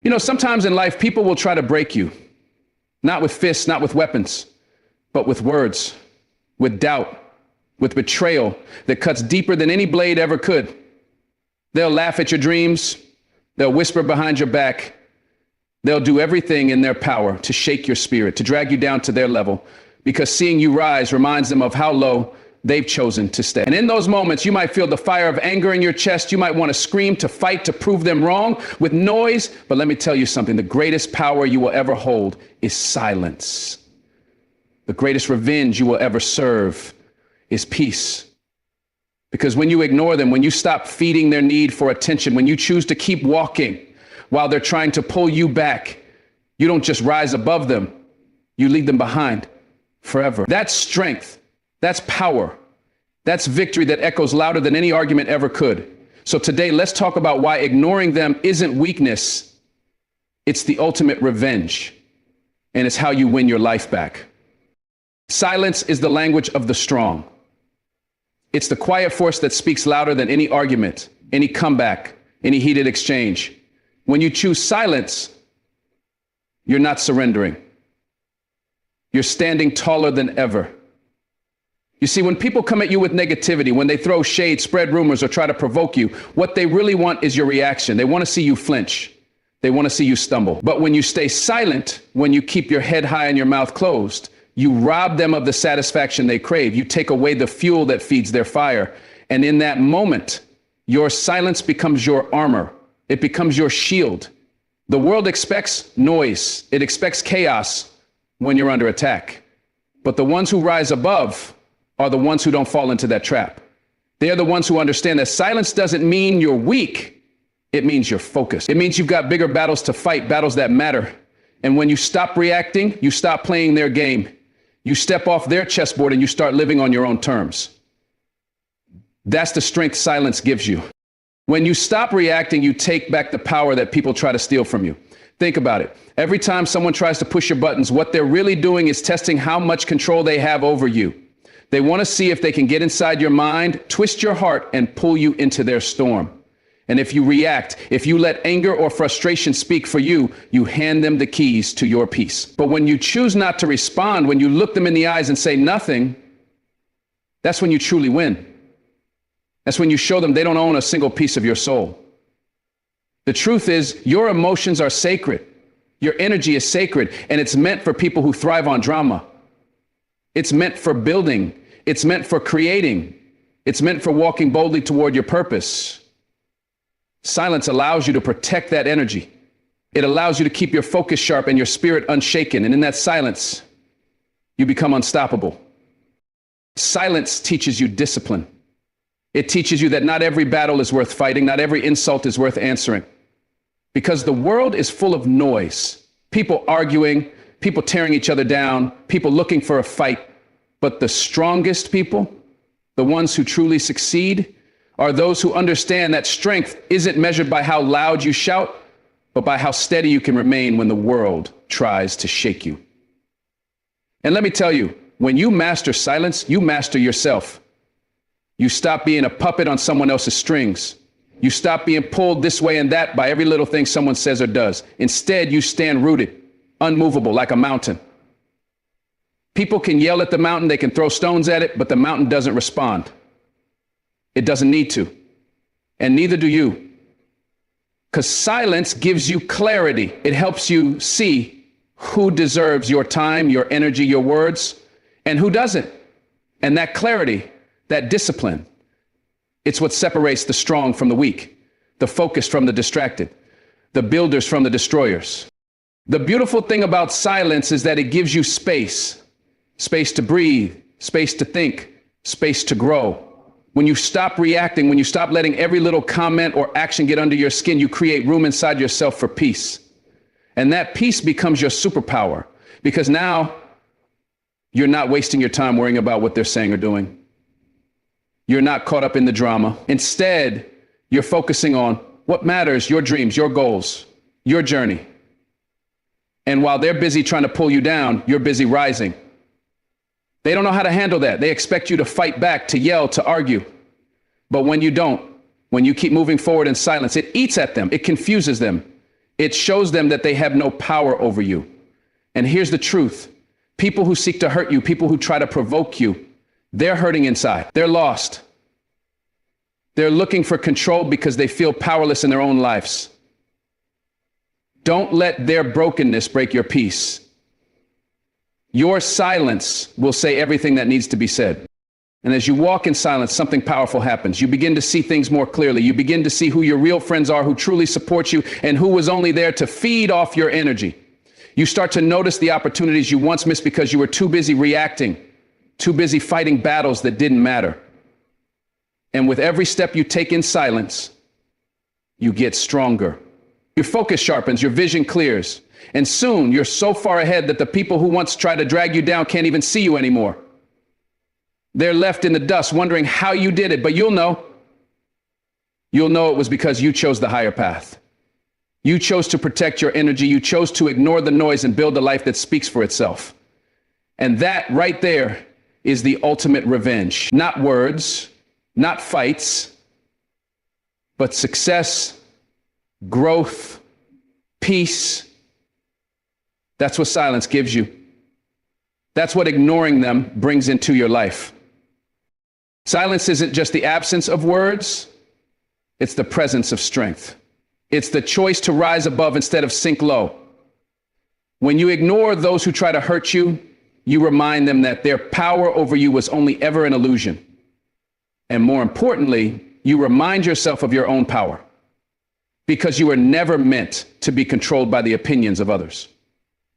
You know, sometimes in life, people will try to break you, not with fists, not with weapons, but with words, with doubt, with betrayal that cuts deeper than any blade ever could. They'll laugh at your dreams. They'll whisper behind your back. They'll do everything in their power to shake your spirit, to drag you down to their level, because seeing you rise reminds them of how low they've chosen to stay. And in those moments, you might feel the fire of anger in your chest. You might want to scream, to fight, to prove them wrong with noise. But let me tell you something. The greatest power you will ever hold is silence. The greatest revenge you will ever serve is peace. Because when you ignore them, when you stop feeding their need for attention, when you choose to keep walking while they're trying to pull you back, you don't just rise above them, you leave them behind forever. That's strength. That's power. That's victory that echoes louder than any argument ever could. So today, let's talk about why ignoring them isn't weakness. It's the ultimate revenge, and it's how you win your life back. Silence is the language of the strong. It's the quiet force that speaks louder than any argument, any comeback, any heated exchange. When you choose silence, you're not surrendering. You're standing taller than ever. You see, when people come at you with negativity, when they throw shade, spread rumors, or try to provoke you, what they really want is your reaction. They want to see you flinch. They want to see you stumble. But when you stay silent, when you keep your head high and your mouth closed, you rob them of the satisfaction they crave. You take away the fuel that feeds their fire. And in that moment, your silence becomes your armor. It becomes your shield. The world expects noise. It expects chaos when you're under attack. But the ones who rise above are the ones who don't fall into that trap. They are the ones who understand that silence doesn't mean you're weak. It means you're focused. It means you've got bigger battles to fight, battles that matter. And when you stop reacting, you stop playing their game. You step off their chessboard and you start living on your own terms. That's the strength silence gives you. When you stop reacting, you take back the power that people try to steal from you. Think about it. Every time someone tries to push your buttons, what they're really doing is testing how much control they have over you. They want to see if they can get inside your mind, twist your heart, and pull you into their storm. And if you react, if you let anger or frustration speak for you, you hand them the keys to your peace. But when you choose not to respond, when you look them in the eyes and say nothing, that's when you truly win. That's when you show them they don't own a single piece of your soul. The truth is, your emotions are sacred. Your energy is sacred, and it's meant for people who thrive on drama. It's meant for building. It's meant for creating. It's meant for walking boldly toward your purpose. Silence allows you to protect that energy. It allows you to keep your focus sharp and your spirit unshaken. And in that silence, you become unstoppable. Silence teaches you discipline. It teaches you that not every battle is worth fighting. Not every insult is worth answering. Because the world is full of noise. People arguing, people tearing each other down, people looking for a fight. But the strongest people, the ones who truly succeed, are those who understand that strength isn't measured by how loud you shout, but by how steady you can remain when the world tries to shake you. And let me tell you, when you master silence, you master yourself. You stop being a puppet on someone else's strings. You stop being pulled this way and that by every little thing someone says or does. Instead, you stand rooted, unmovable like a mountain. People can yell at the mountain, they can throw stones at it, but the mountain doesn't respond. It doesn't need to. And neither do you. Because silence gives you clarity. It helps you see who deserves your time, your energy, your words, and who doesn't. And that clarity, that discipline, it's what separates the strong from the weak, the focused from the distracted, the builders from the destroyers. The beautiful thing about silence is that it gives you space, space to breathe, space to think, space to grow. When you stop reacting, when you stop letting every little comment or action get under your skin, you create room inside yourself for peace. And that peace becomes your superpower, because now you're not wasting your time worrying about what they're saying or doing. You're not caught up in the drama. Instead, you're focusing on what matters, your dreams, your goals, your journey. And while they're busy trying to pull you down, you're busy rising. They don't know how to handle that. They expect you to fight back, to yell, to argue. But when you don't, when you keep moving forward in silence, it eats at them. It confuses them. It shows them that they have no power over you. And here's the truth. People who seek to hurt you, people who try to provoke you, they're hurting inside. They're lost. They're looking for control because they feel powerless in their own lives. Don't let their brokenness break your peace. Your silence will say everything that needs to be said. And as you walk in silence, something powerful happens. You begin to see things more clearly. You begin to see who your real friends are, who truly support you, and who was only there to feed off your energy. You start to notice the opportunities you once missed because you were too busy reacting, too busy fighting battles that didn't matter. And with every step you take in silence, you get stronger. Your focus sharpens, your vision clears, and soon you're so far ahead that the people who once tried to drag you down can't even see you anymore. They're left in the dust wondering how you did it, but you'll know. You'll know it was because you chose the higher path. You chose to protect your energy. You chose to ignore the noise and build a life that speaks for itself. And that right there is the ultimate revenge. Not words, not fights, but success, growth, peace. That's what silence gives you. That's what ignoring them brings into your life. Silence isn't just the absence of words, it's the presence of strength. It's the choice to rise above instead of sink low. When you ignore those who try to hurt you, you remind them that their power over you was only ever an illusion. And more importantly, you remind yourself of your own power, because you were never meant to be controlled by the opinions of others.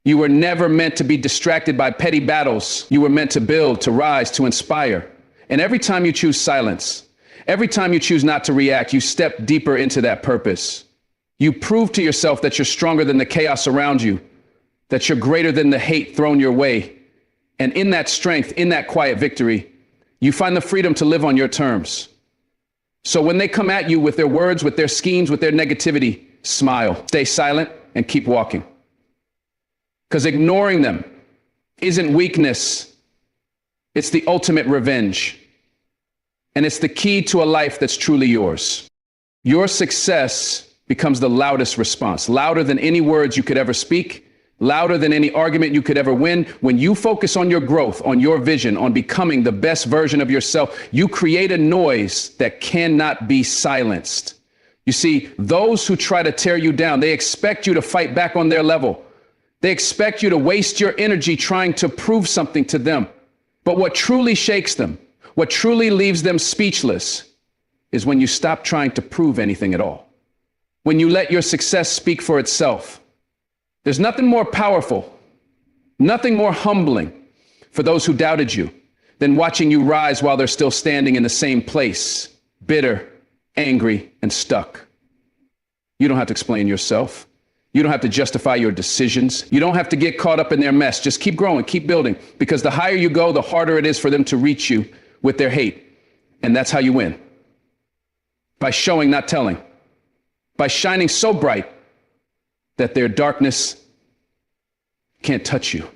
You were never meant to be distracted by petty battles. You were meant to build, to rise, to inspire. And every time you choose silence, every time you choose not to react, you step deeper into that purpose. You prove to yourself that you're stronger than the chaos around you, that you're greater than the hate thrown your way. And in that strength, in that quiet victory, you find the freedom to live on your terms. So when they come at you with their words, with their schemes, with their negativity, smile, stay silent, and keep walking. Because ignoring them isn't weakness. It's the ultimate revenge. And it's the key to a life that's truly yours. Your success becomes the loudest response, louder than any words you could ever speak, louder than any argument you could ever win. When you focus on your growth, on your vision, on becoming the best version of yourself, you create a noise that cannot be silenced. You see, those who try to tear you down, they expect you to fight back on their level. They expect you to waste your energy trying to prove something to them. But what truly shakes them, what truly leaves them speechless, is when you stop trying to prove anything at all. When you let your success speak for itself. There's nothing more powerful, nothing more humbling for those who doubted you than watching you rise while they're still standing in the same place, bitter, angry, and stuck. You don't have to explain yourself. You don't have to justify your decisions. You don't have to get caught up in their mess. Just keep growing, keep building, because the higher you go, the harder it is for them to reach you with their hate. And that's how you win. By showing, not telling. By shining so bright that their darkness can't touch you.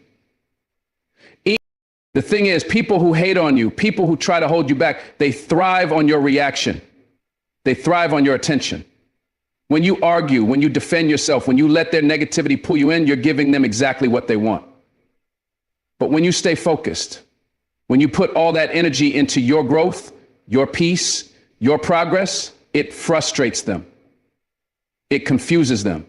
The thing is, people who hate on you, people who try to hold you back, they thrive on your reaction. They thrive on your attention. When you argue, when you defend yourself, when you let their negativity pull you in, you're giving them exactly what they want. But when you stay focused, when you put all that energy into your growth, your peace, your progress, it frustrates them. It confuses them.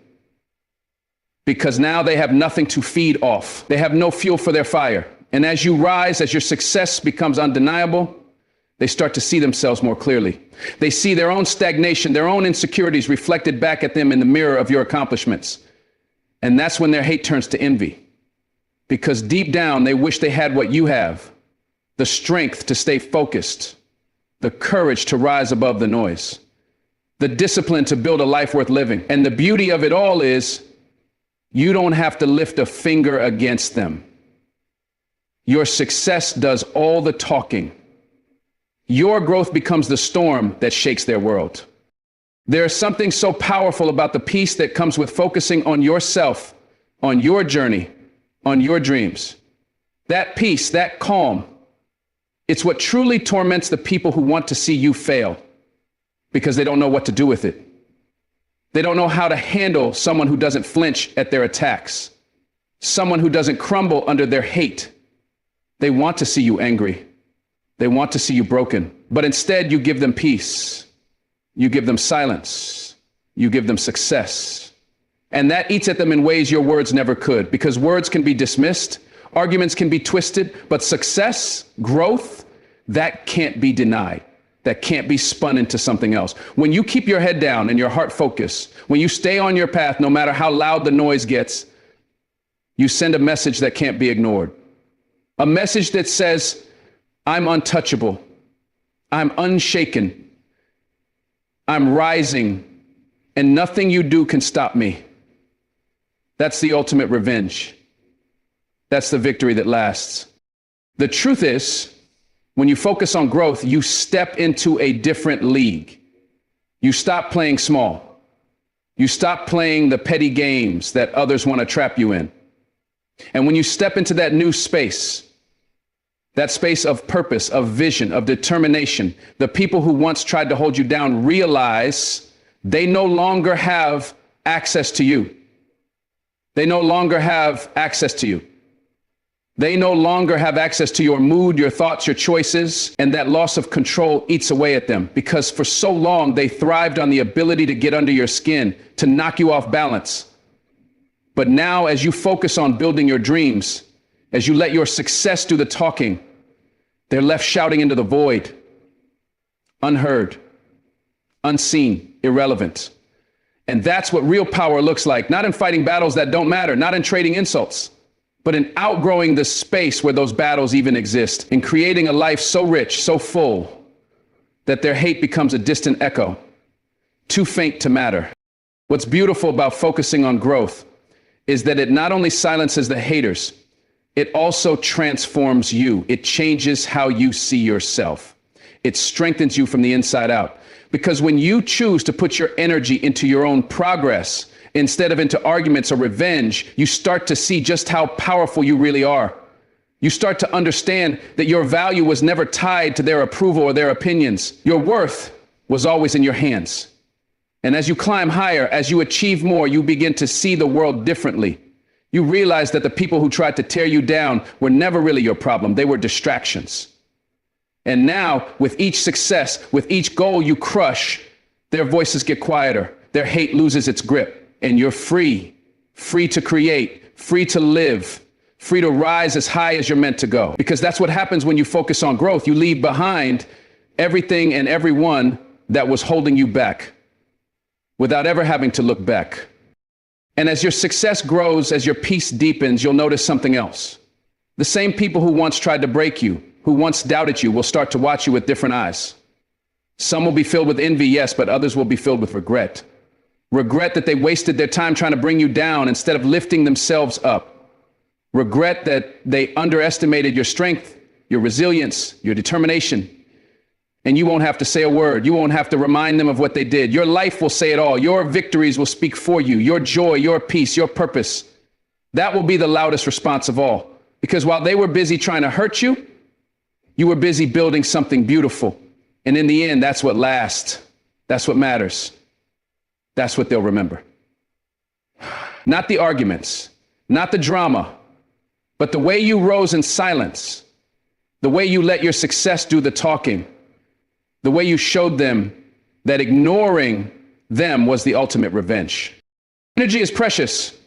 Because now they have nothing to feed off. They have no fuel for their fire. And as you rise, as your success becomes undeniable, they start to see themselves more clearly. They see their own stagnation, their own insecurities reflected back at them in the mirror of your accomplishments. And that's when their hate turns to envy. Because deep down, they wish they had what you have. The strength to stay focused, the courage to rise above the noise, the discipline to build a life worth living. And the beauty of it all is you don't have to lift a finger against them. Your success does all the talking. Your growth becomes the storm that shakes their world. There's something so powerful about the peace that comes with focusing on yourself, on your journey, on your dreams. That peace, that calm, it's what truly torments the people who want to see you fail because they don't know what to do with it. They don't know how to handle someone who doesn't flinch at their attacks, someone who doesn't crumble under their hate. They want to see you angry. They want to see you broken. But instead, you give them peace. You give them silence. You give them success. And that eats at them in ways your words never could, because words can be dismissed, arguments can be twisted, but success, growth, that can't be denied. That can't be spun into something else. When you keep your head down and your heart focused, when you stay on your path, no matter how loud the noise gets, you send a message that can't be ignored. A message that says, I'm untouchable. I'm unshaken. I'm rising, and nothing you do can stop me. That's the ultimate revenge. That's the victory that lasts. The truth is, when you focus on growth, you step into a different league. You stop playing small. You stop playing the petty games that others want to trap you in. And when you step into that new space, that space of purpose, of vision, of determination, the people who once tried to hold you down realize they no longer have access to you. They no longer have access to you. They no longer have access to your mood, your thoughts, your choices, and that loss of control eats away at them, because for so long they thrived on the ability to get under your skin, to knock you off balance. But now, as you focus on building your dreams, as you let your success do the talking, they're left shouting into the void, unheard, unseen, irrelevant. And that's what real power looks like, not in fighting battles that don't matter, not in trading insults, but in outgrowing the space where those battles even exist, in creating a life so rich, so full, that their hate becomes a distant echo, too faint to matter. What's beautiful about focusing on growth is that it not only silences the haters, it also transforms you. It changes how you see yourself. It strengthens you from the inside out. Because when you choose to put your energy into your own progress, instead of into arguments or revenge, you start to see just how powerful you really are. You start to understand that your value was never tied to their approval or their opinions. Your worth was always in your hands. And as you climb higher, as you achieve more, you begin to see the world differently. You realize that the people who tried to tear you down were never really your problem. They were distractions. And now, with each success, with each goal you crush, their voices get quieter. Their hate loses its grip. And you're free, free to create, free to live, free to rise as high as you're meant to go. Because that's what happens when you focus on growth. You leave behind everything and everyone that was holding you back without ever having to look back. And as your success grows, as your peace deepens, you'll notice something else. The same people who once tried to break you, who once doubted you, will start to watch you with different eyes. Some will be filled with envy, yes, but others will be filled with regret. Regret that they wasted their time trying to bring you down instead of lifting themselves up. Regret that they underestimated your strength, your resilience, your determination. And you won't have to say a word. You won't have to remind them of what they did. Your life will say it all. Your victories will speak for you. Your joy, your peace, your purpose. That will be the loudest response of all. Because while they were busy trying to hurt you, you were busy building something beautiful. And in the end, that's what lasts. That's what matters. That's what they'll remember. Not the arguments, not the drama, but the way you rose in silence, the way you let your success do the talking, the way you showed them that ignoring them was the ultimate revenge. Energy is precious.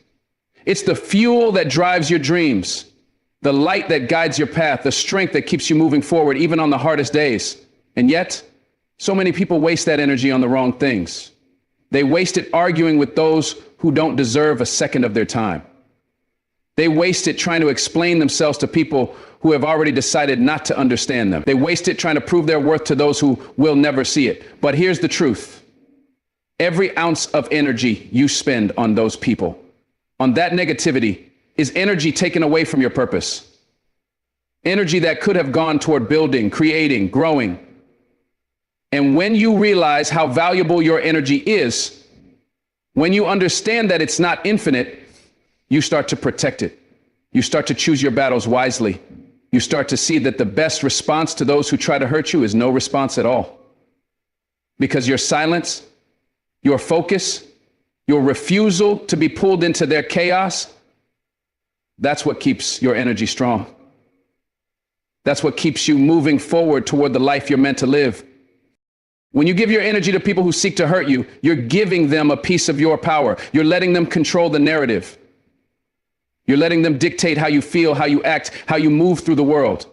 It's the fuel that drives your dreams, the light that guides your path, the strength that keeps you moving forward, even on the hardest days. And yet, so many people waste that energy on the wrong things. They waste it arguing with those who don't deserve a second of their time. They waste it trying to explain themselves to people who have already decided not to understand them. They waste it trying to prove their worth to those who will never see it. But here's the truth. Every ounce of energy you spend on those people, on that negativity, is energy taken away from your purpose. Energy that could have gone toward building, creating, growing. And when you realize how valuable your energy is, when you understand that it's not infinite, you start to protect it. You start to choose your battles wisely. You start to see that the best response to those who try to hurt you is no response at all. Because your silence, your focus, your refusal to be pulled into their chaos, that's what keeps your energy strong. That's what keeps you moving forward toward the life you're meant to live. When you give your energy to people who seek to hurt you, you're giving them a piece of your power. You're letting them control the narrative. You're letting them dictate how you feel, how you act, how you move through the world.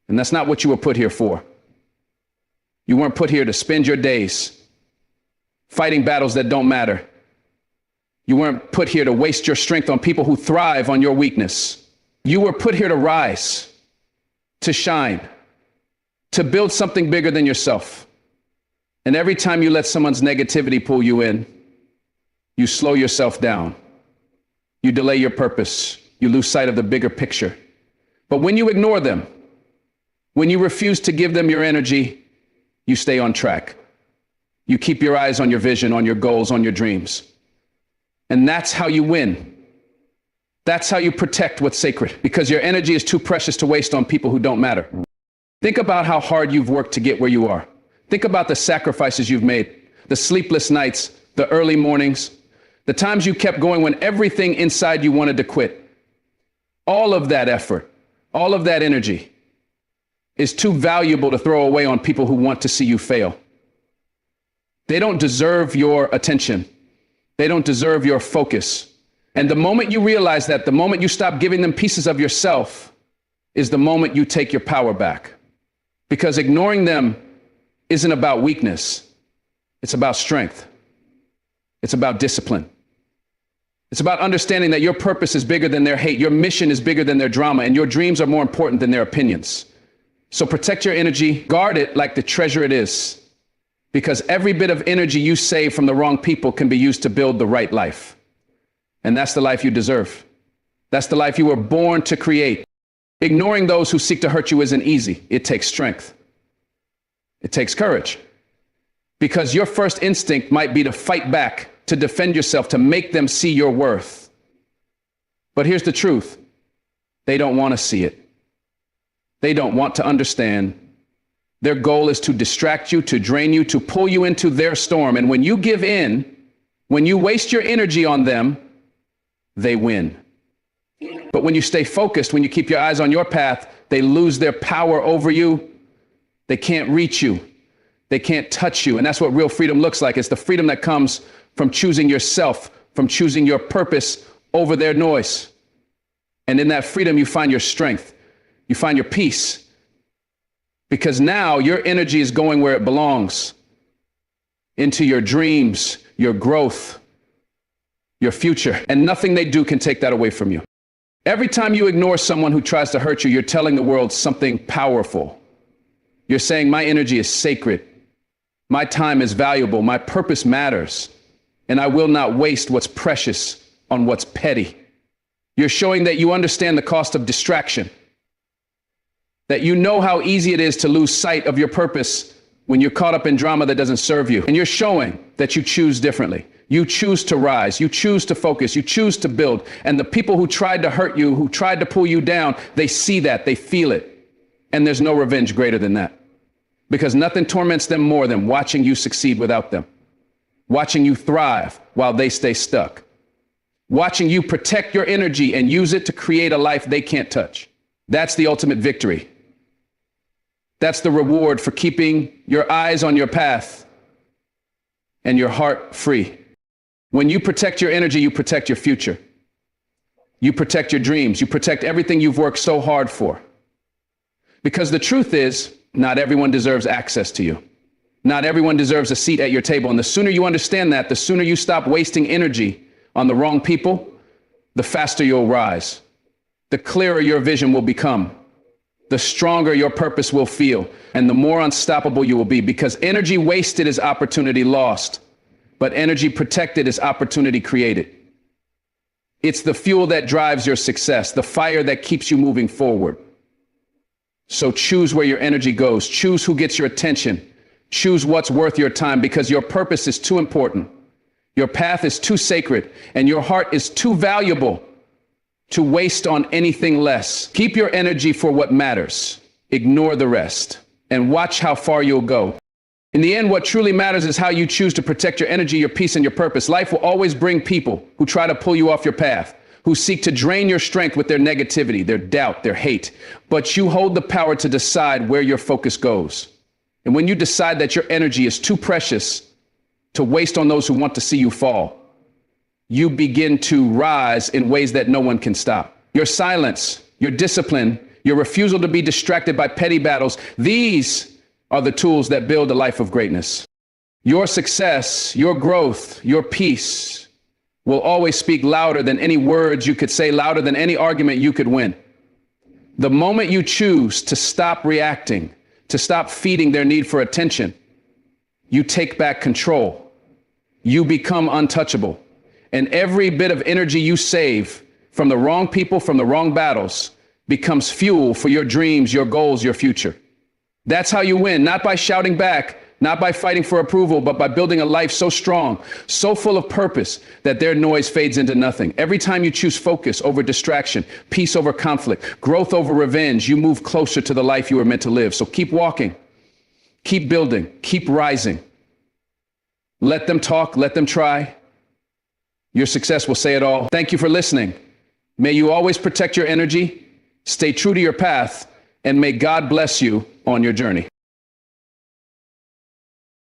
And that's not what you were put here for. You weren't put here to spend your days fighting battles that don't matter. You weren't put here to waste your strength on people who thrive on your weakness. You were put here to rise, to shine, to build something bigger than yourself. And every time you let someone's negativity pull you in, you slow yourself down. You delay your purpose. You lose sight of the bigger picture. But when you ignore them, when you refuse to give them your energy, you stay on track. You keep your eyes on your vision, on your goals, on your dreams. And that's how you win. That's how you protect what's sacred, because your energy is too precious to waste on people who don't matter. Think about how hard you've worked to get where you are. Think about the sacrifices you've made, the sleepless nights, the early mornings, the times you kept going when everything inside you wanted to quit. All of that effort, all of that energy is too valuable to throw away on people who want to see you fail. They don't deserve your attention. They don't deserve your focus. And the moment you realize that, the moment you stop giving them pieces of yourself, is the moment you take your power back. Because ignoring them isn't about weakness. It's about strength. It's about discipline. It's about understanding that your purpose is bigger than their hate. Your mission is bigger than their drama, and your dreams are more important than their opinions. So protect your energy, guard it like the treasure it is, because every bit of energy you save from the wrong people can be used to build the right life. And that's the life you deserve. That's the life you were born to create. Ignoring those who seek to hurt you isn't easy. It takes strength. It takes courage. Because your first instinct might be to fight back, to defend yourself, to make them see your worth. But here's the truth. They don't want to see it. They don't want to understand. Their goal is to distract you, to drain you, to pull you into their storm. And when you give in, when you waste your energy on them, they win. But when you stay focused, when you keep your eyes on your path, they lose their power over you. They can't reach you. They can't touch you. And that's what real freedom looks like. It's the freedom that comes from choosing yourself, from choosing your purpose over their noise. And in that freedom, you find your strength. You find your peace. Because now your energy is going where it belongs, into your dreams, your growth, your future. And nothing they do can take that away from you. Every time you ignore someone who tries to hurt you, you're telling the world something powerful. You're saying, my energy is sacred. My time is valuable. My purpose matters. And I will not waste what's precious on what's petty. You're showing that you understand the cost of distraction, that you know how easy it is to lose sight of your purpose when you're caught up in drama that doesn't serve you. And you're showing that you choose differently. You choose to rise. You choose to focus. You choose to build. And the people who tried to hurt you, who tried to pull you down, they see that. They feel it. And there's no revenge greater than that. Because nothing torments them more than watching you succeed without them. Watching you thrive while they stay stuck. Watching you protect your energy and use it to create a life they can't touch. That's the ultimate victory. That's the reward for keeping your eyes on your path and your heart free. When you protect your energy, you protect your future. You protect your dreams. You protect everything you've worked so hard for. Because the truth is, not everyone deserves access to you. Not everyone deserves a seat at your table. And the sooner you understand that, the sooner you stop wasting energy on the wrong people, the faster you'll rise. The clearer your vision will become. The stronger your purpose will feel, and the more unstoppable you will be, because energy wasted is opportunity lost, but energy protected is opportunity created. It's the fuel that drives your success, the fire that keeps you moving forward. So choose where your energy goes. Choose who gets your attention. Choose what's worth your time, because your purpose is too important. Your path is too sacred, and your heart is too valuable to waste on anything less. Keep your energy for what matters. Ignore the rest, and watch how far you'll go. In the end, what truly matters is how you choose to protect your energy, your peace, and your purpose. Life will always bring people who try to pull you off your path, who seek to drain your strength with their negativity, their doubt, their hate. But you hold the power to decide where your focus goes. And when you decide that your energy is too precious to waste on those who want to see you fall, you begin to rise in ways that no one can stop. Your silence, your discipline, your refusal to be distracted by petty battles, these are the tools that build a life of greatness. Your success, your growth, your peace will always speak louder than any words you could say, louder than any argument you could win. The moment you choose to stop reacting, to stop feeding their need for attention, you take back control. You become untouchable. And every bit of energy you save from the wrong people, from the wrong battles, becomes fuel for your dreams, your goals, your future. That's how you win, not by shouting back, not by fighting for approval, but by building a life so strong, so full of purpose that their noise fades into nothing. Every time you choose focus over distraction, peace over conflict, growth over revenge, you move closer to the life you were meant to live. So keep walking, keep building, keep rising. Let them talk, let them try. Your success will say it all. Thank you for listening. May you always protect your energy, stay true to your path, and may God bless you on your journey.